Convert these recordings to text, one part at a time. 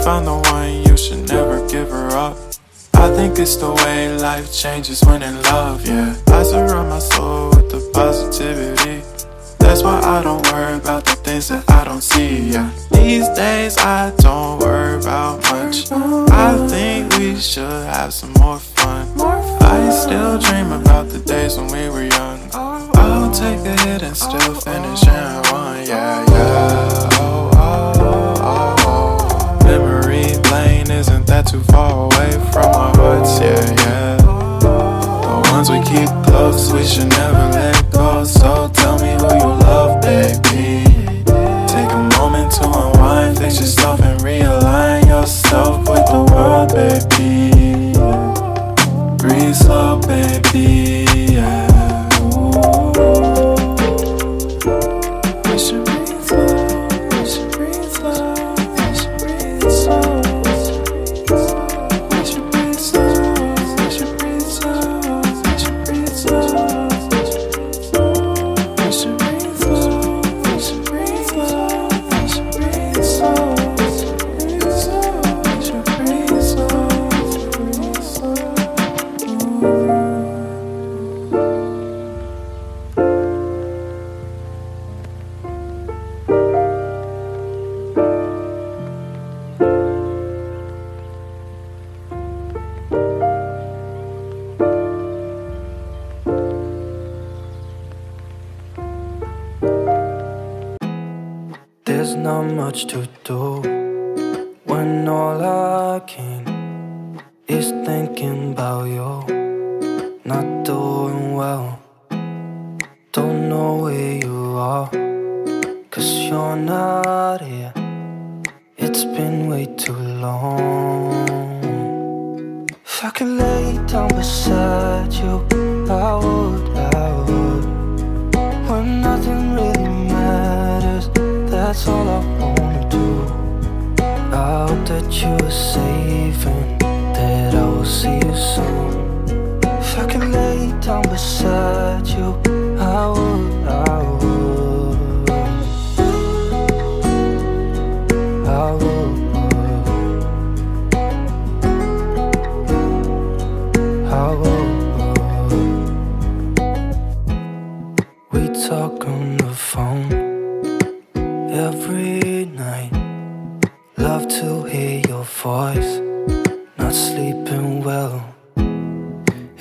found the one, you should never give her up. I think it's the way life changes when in love, yeah. I surround my soul with the positivity. That's why I don't worry about the things that I don't see, yeah. These days I don't worry about much. I think we should have some more fun. I still dream about the days when we were young. I'll take a hit and still finish in one, yeah, yeah. Oh, oh, oh, oh. Memory lane, isn't that too far away from our hearts, yeah, yeah. The ones we keep close, we should never let go. So tell me who you love, baby. Take a moment to unwind, fix yourself and realign yourself with the world, baby. Breathe slow, baby, yeah. We should breathe slow, we should breathe slow, we should breathe slow. We should breathe slow, we should breathe slow, we should breathe slow. We should breathe slow, we should breathe slow, we should breathe slow. We should breathe slow, breathe slow. There's not much to do when all I can is thinking about you. Not doing well, don't know where you are, 'cause you're not here. It's been way too long. If I could lay down beside you, I would, when nothing really matters. That's all I wanna do. I hope that you are safe and that I will see you soon. If I could lay down beside you, I would, I would, I would, I would. We talk on the phone every night. Love to hear your voice. Not sleeping well,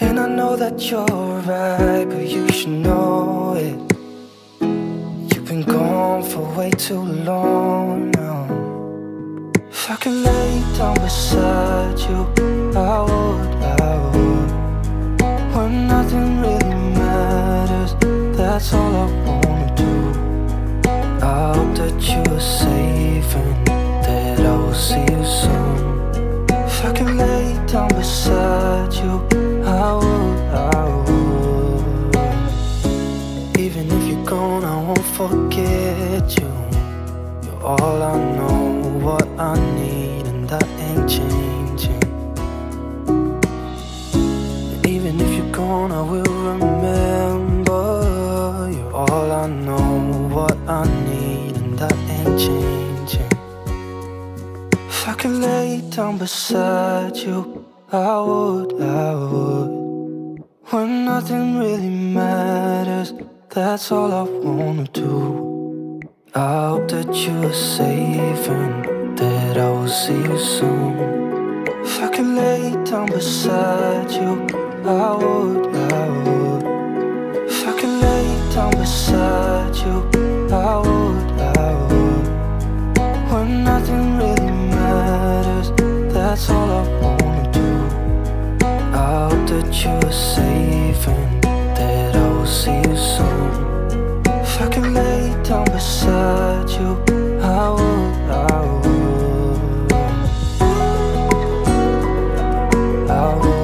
and I know that you're right, but you should know it. You've been gone for way too long now. If I could lay down beside you, I would, when nothing really matters. That's all I wanna do. I hope that you are safe and that I will see you soon. If I can lay down beside you, I would, I would. Even if you're gone, I won't forget you. You're all I know, what I need, and that ain't changing. And even if you're gone, I will remember. You're all I know, what I need, and that ain't changing. If I could lay down beside you, I would, when nothing really matters. That's all I wanna do. I hope that you are safe and that I will see you soon. If I could lay down beside you, I would, if I could lay down beside you, I would, when nothing really matters. That's all I wanna do. I hope that you are safe and that I will see you soon. If I could lay down beside you, I would, I would, I would.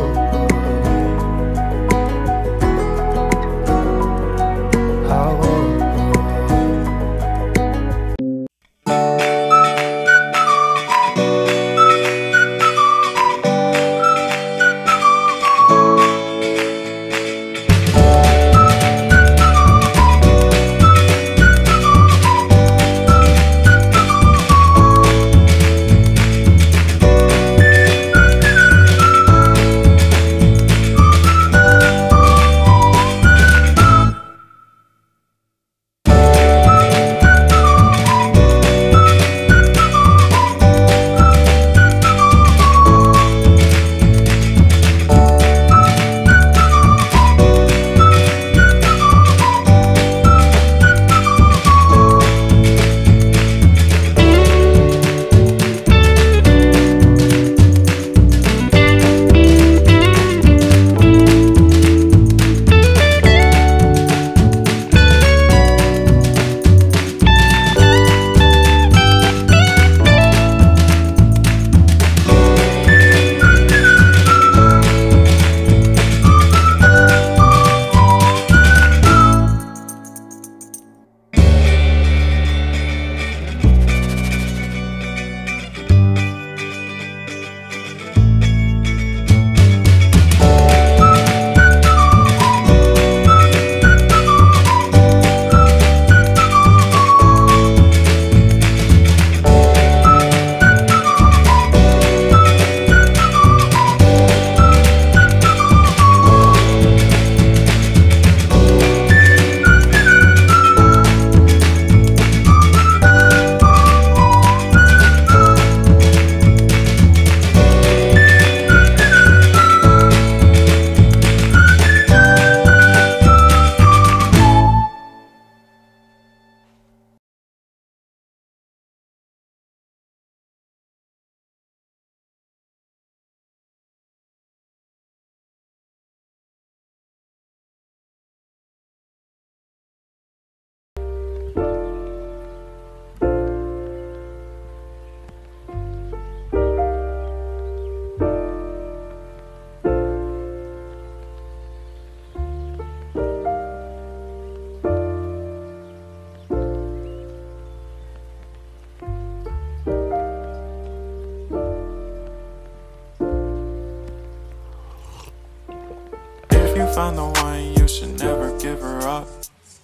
If you found the one, you should never give her up.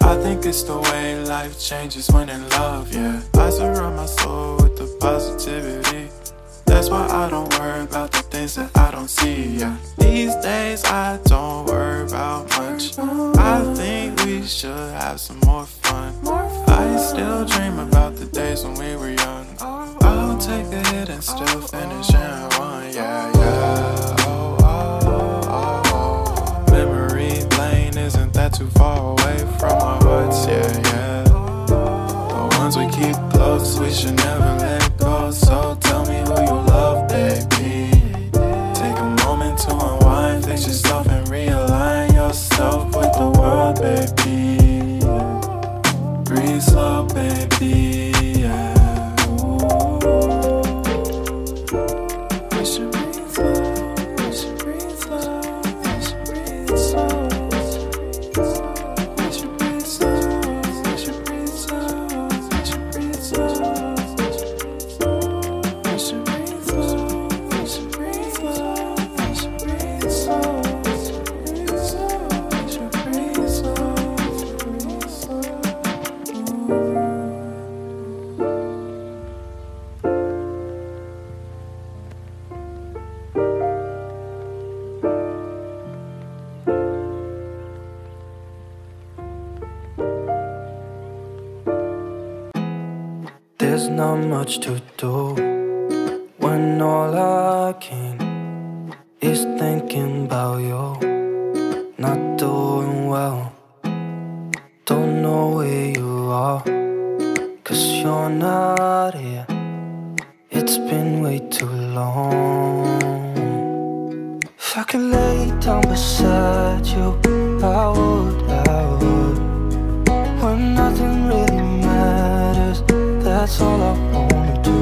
I think it's the way life changes when in love, yeah. I surround my soul with the positivity. That's why I don't worry about the things that I don't see, yeah. These days I don't worry about much. I think we should have some more fun. I still dream about the days when we were young. I'll take a hit and still finish and one, yeah, yeah. Oh, oh, oh, oh. Memory lane, isn't that too far away from our hearts, yeah, yeah. The ones we keep close, we should never let go. So tell me who you love, baby. Take a moment to unwind, fix yourself and realign yourself with the world, baby. Breathe slow, baby, yeah. We should breathe slow, we should breathe slow, we should breathe slow. We should breathe slow, we should breathe slow, we should breathe slow. We should breathe slow, we should breathe slow, we should breathe slow, we should breathe slow, breathe slow. There's not much to do when all I can is thinking about you. Not doing well, don't know where you are, 'cause you're not here. It's been way too long. If I could lay down beside you, I would. When nothing really matters, that's all I wanna do.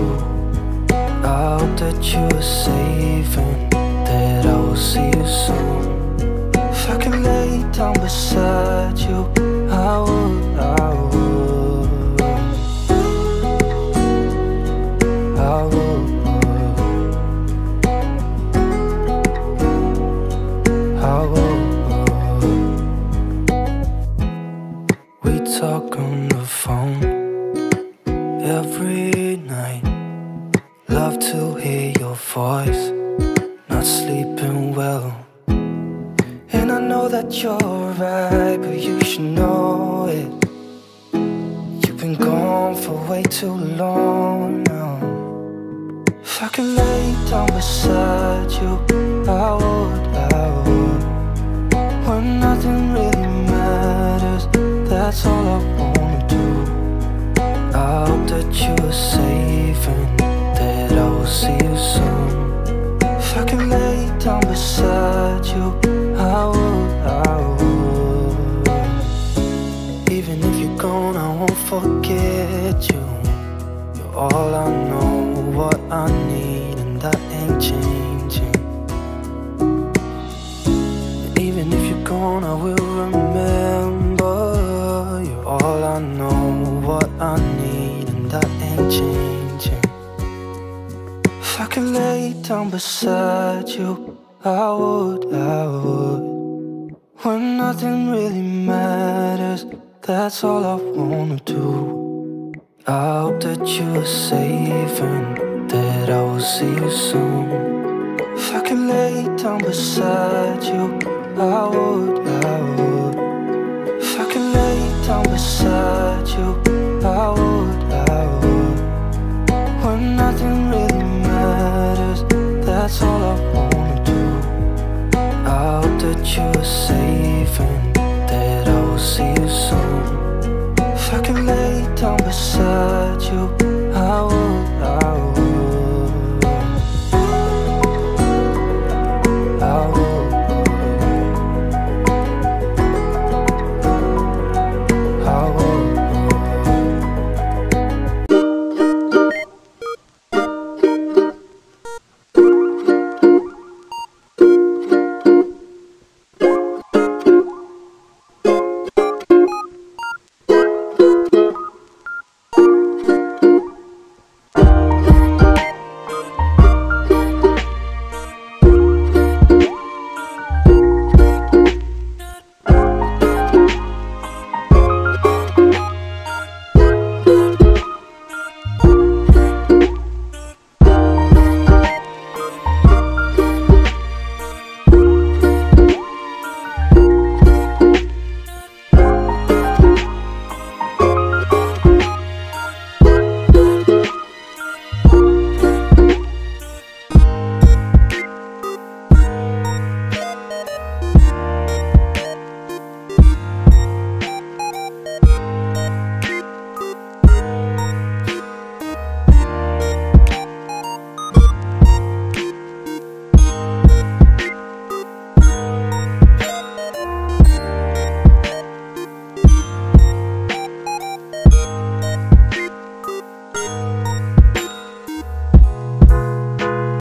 I hope that you are safe and that I will see you soon. If I could lay down beside you, I would. I would. We talk on the phone every night. Love to hear your voice. Not sleeping well, and I know that you're right, but you should know it. You've been gone for way too long now. If I could lay down beside you, I would. When nothing really matters, that's all I wanna do. I hope that you are safe and that I will see you soon. If I can lay down beside you, I would. Even if you're gone, I won't forget you. You're all I know, what I need, and that ain't changing. And even if you're gone, I will remember. You're all I know, what I need, and that ain't changing. If I could lay down beside you, I would. When nothing really matters, that's all I wanna do. I hope that you are safe and that I will see you soon. If I could lay down beside you, I would. If I could lay down beside you, I would. When nothing really matters, that's all I wanna do. I hope that you are safe and that I will see you soon. If I could lay down beside you,